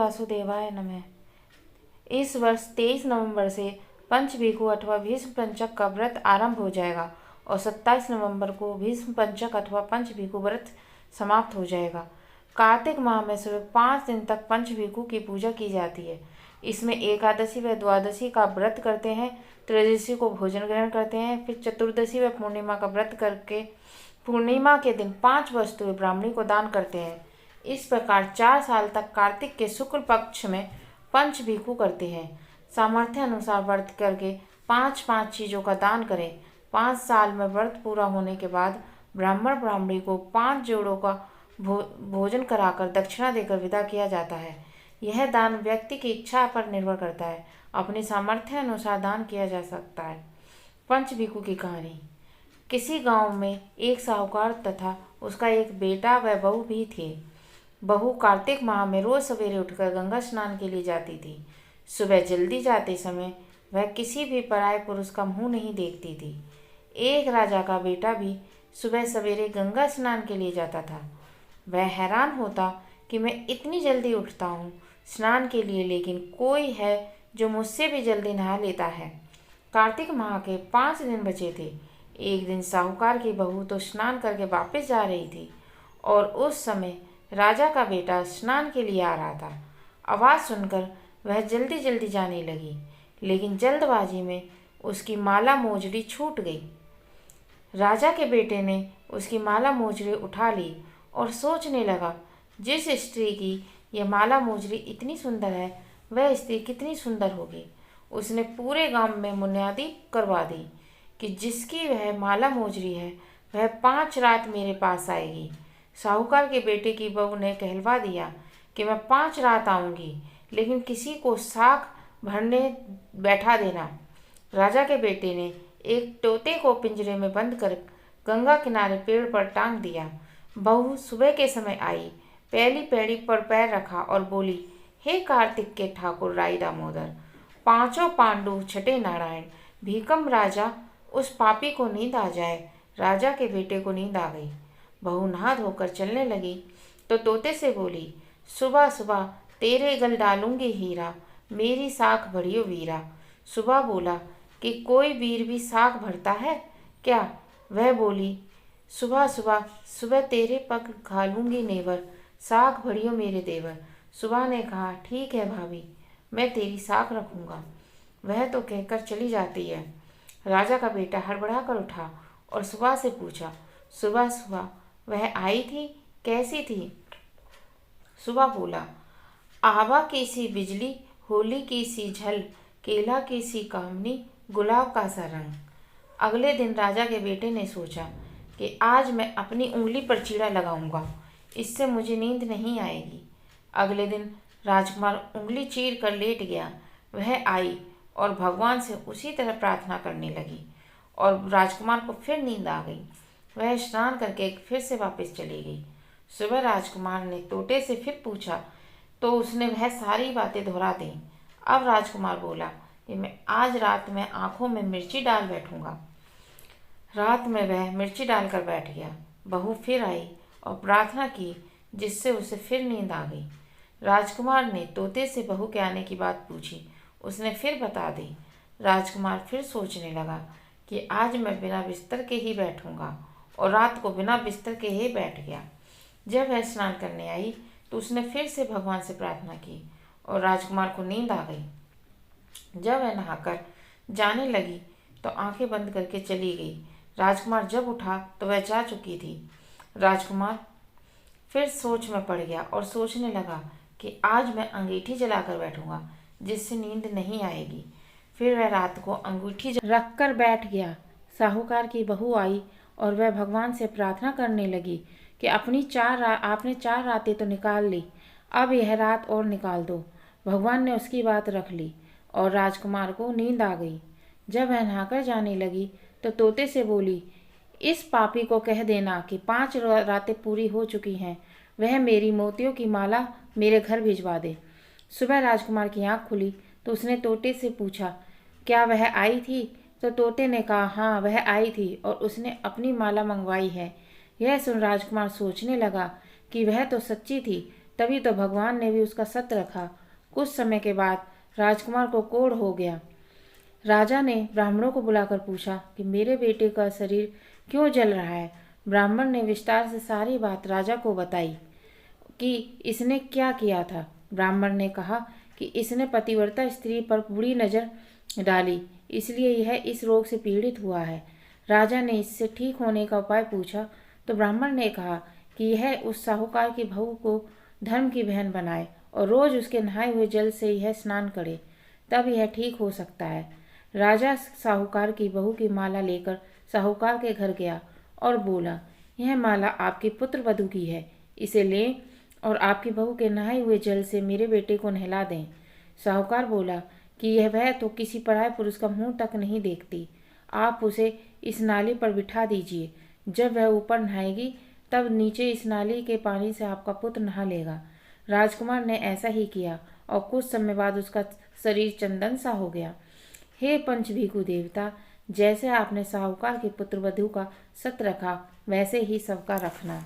वासुदेवाय नमः। इस वर्ष 23 नवंबर से पंचभिखु अथवा भीष्म पंचक का व्रत आरंभ हो जाएगा और 27 नवंबर को भीष्म पंचक अथवा पंचभिखु व्रत समाप्त हो जाएगा। कार्तिक माह में सुबह 5 दिन तक पंचभिखु की पूजा की जाती है। इसमें एकादशी व द्वादशी का व्रत करते हैं, त्रयोदशी को भोजन ग्रहण करते हैं, फिर चतुर्दशी व पूर्णिमा का व्रत करके पूर्णिमा के दिन 5 वस्तुएं ब्राह्मणी को दान करते हैं। इस प्रकार 4 साल तक कार्तिक के शुक्ल पक्ष में पंचभिखु करते हैं। सामर्थ्य अनुसार व्रत करके 5-5 चीज़ों का दान करें। 5 साल में व्रत पूरा होने के बाद ब्राह्मण ब्राह्मणी को 5 जोड़ों का भोजन कराकर दक्षिणा देकर विदा किया जाता है। यह दान व्यक्ति की इच्छा पर निर्भर करता है, अपनी सामर्थ्य अनुसार दान किया जा सकता है। पंचभिखु की कहानी। किसी गांव में एक साहूकार तथा उसका एक बेटा व बहू भी थे। बहू कार्तिक माह में रोज सवेरे उठकर गंगा स्नान के लिए जाती थी। सुबह जल्दी जाते समय वह किसी भी पराये पुरुष का मुंह नहीं देखती थी। एक राजा का बेटा भी सुबह सवेरे गंगा स्नान के लिए जाता था। वह हैरान होता कि मैं इतनी जल्दी उठता हूँ स्नान के लिए, लेकिन कोई है जो मुझसे भी जल्दी नहा लेता है। कार्तिक माह के 5 दिन बचे थे। एक दिन साहूकार की बहू तो स्नान करके वापस जा रही थी और उस समय राजा का बेटा स्नान के लिए आ रहा था। आवाज़ सुनकर वह जल्दी जल्दी जाने लगी, लेकिन जल्दबाजी में उसकी माला मोजड़ी छूट गई। राजा के बेटे ने उसकी माला मोजड़ी उठा ली और सोचने लगा, जिस स्त्री की यह माला मोजड़ी इतनी सुंदर है वह स्त्री कितनी सुंदर होगी। उसने पूरे गांव में मुनादी करवा दी कि जिसकी वह माला मोजड़ी है वह 5 रात मेरे पास आएगी। साहूकार के बेटे की बहू ने कहलवा दिया कि मैं 5 रात आऊँगी, लेकिन किसी को साख भरने बैठा देना। राजा के बेटे ने एक तोते को पिंजरे में बंद कर गंगा किनारे पेड़ पर टांग दिया। बहू सुबह के समय आई, पहली पैड़ी पर पैर रखा और बोली, हे कार्तिक के ठाकुर राई दामोदर, 5 पांडु छठे नारायण, भीकम राजा, उस पापी को नींद आ जाए। राजा के बेटे को नींद आ गई। बहू नहा धोकर चलने लगी तो तोते से बोली, सुबह सुबह तेरे गल डालूंगी हीरा, मेरी साख भरियो वीरा। सुबह बोला कि कोई वीर भी साख भरता है क्या? वह बोली, सुबह सुबह सुबह तेरे पग घालूंगी नेवर, साख भरियो मेरे देवर। सुबह ने कहा, ठीक है भाभी, मैं तेरी साख रखूंगा। वह तो कहकर चली जाती है। राजा का बेटा हड़बड़ा कर उठा और सुबह से पूछा, सुबह सुबह वह आई थी, कैसी थी? सुबह बोला, आवा की सी बिजली, होली की सी झल, केला की सी कामनी, गुलाब का सा रंग। अगले दिन राजा के बेटे ने सोचा कि आज मैं अपनी उंगली पर चीड़ा लगाऊंगा, इससे मुझे नींद नहीं आएगी। अगले दिन राजकुमार उंगली चीर कर लेट गया। वह आई और भगवान से उसी तरह प्रार्थना करने लगी और राजकुमार को फिर नींद आ गई। वह स्नान करके फिर से वापस चली गई। सुबह राजकुमार ने तोते से फिर पूछा तो उसने वह सारी बातें दोहरा दी। अब राजकुमार बोला कि मैं आज रात में आंखों में मिर्ची डाल बैठूंगा। रात में वह मिर्ची डालकर बैठ गया। बहू फिर आई और प्रार्थना की, जिससे उसे फिर नींद आ गई। राजकुमार ने तोते से बहू के आने की बात पूछी। उसने फिर बता दी। राजकुमार फिर सोचने लगा कि आज मैं बिना बिस्तर के ही बैठूंगा और रात को बिना बिस्तर के ही बैठ गया। जब वह स्नान करने आई तो उसने फिर से भगवान से प्रार्थना की और राजकुमार को नींद आ गई। जब वह नहाकर जाने लगी तो आंखें बंद करके चली गई। राजकुमार जब उठा तो वह जा चुकी थी। राजकुमार फिर सोच में पड़ गया और सोचने लगा कि आज मैं अंगीठी जलाकर बैठूंगा, जिससे नींद नहीं आएगी। फिर वह रात को अंगूठी रख कर बैठ गया। साहूकार की बहू आई और वह भगवान से प्रार्थना करने लगी कि आपने 4 रातें तो निकाल ली, अब यह रात और निकाल दो। भगवान ने उसकी बात रख ली और राजकुमार को नींद आ गई। जब वह नहाकर जाने लगी तो तोते से बोली, इस पापी को कह देना कि 5 रातें पूरी हो चुकी हैं, वह मेरी मोतियों की माला मेरे घर भिजवा दे। सुबह राजकुमार की आँख खुली तो उसने तोते से पूछा, क्या वह आई थी? तो तोते ने कहा, हाँ वह आई थी और उसने अपनी माला मंगवाई है। यह सुन राजकुमार सोचने लगा कि वह तो सच्ची थी, तभी तो भगवान ने भी उसका सत्य रखा कुछ समय के बाद राजकुमार को कोढ़ हो गया। राजा ने ब्राह्मणों को बुलाकर पूछा कि मेरे बेटे का शरीर क्यों जल रहा है। ब्राह्मण ने विस्तार से सारी बात राजा को बताई कि इसने क्या किया था। ब्राह्मण ने कहा कि इसने पतिव्रता स्त्री पर बुरी नज़र डाली, इसलिए यह इस रोग से पीड़ित हुआ है। राजा ने इससे ठीक होने का उपाय पूछा तो ब्राह्मण ने कहा कि यह उस साहूकार की बहू को धर्म की बहन बनाए और रोज उसके नहाए हुए जल से यह स्नान करे, तब यह ठीक हो सकता है। राजा साहूकार की बहू की माला लेकर साहूकार के घर गया और बोला, यह माला आपकी पुत्र वधू की है, इसे लें और आपकी बहू के नहाए हुए जल से मेरे बेटे को नहला दें। साहूकार बोला कि यह वह तो किसी पराये पुरुष का मुंह तक नहीं देखती, आप उसे इस नाली पर बिठा दीजिए। जब वह ऊपर नहाएगी तब नीचे इस नाली के पानी से आपका पुत्र नहा लेगा। राजकुमार ने ऐसा ही किया और कुछ समय बाद उसका शरीर चंदन सा हो गया। हे पंचभीखु देवता, जैसे आपने साहूकार के पुत्र वधू का सत रखा वैसे ही सबका रखना।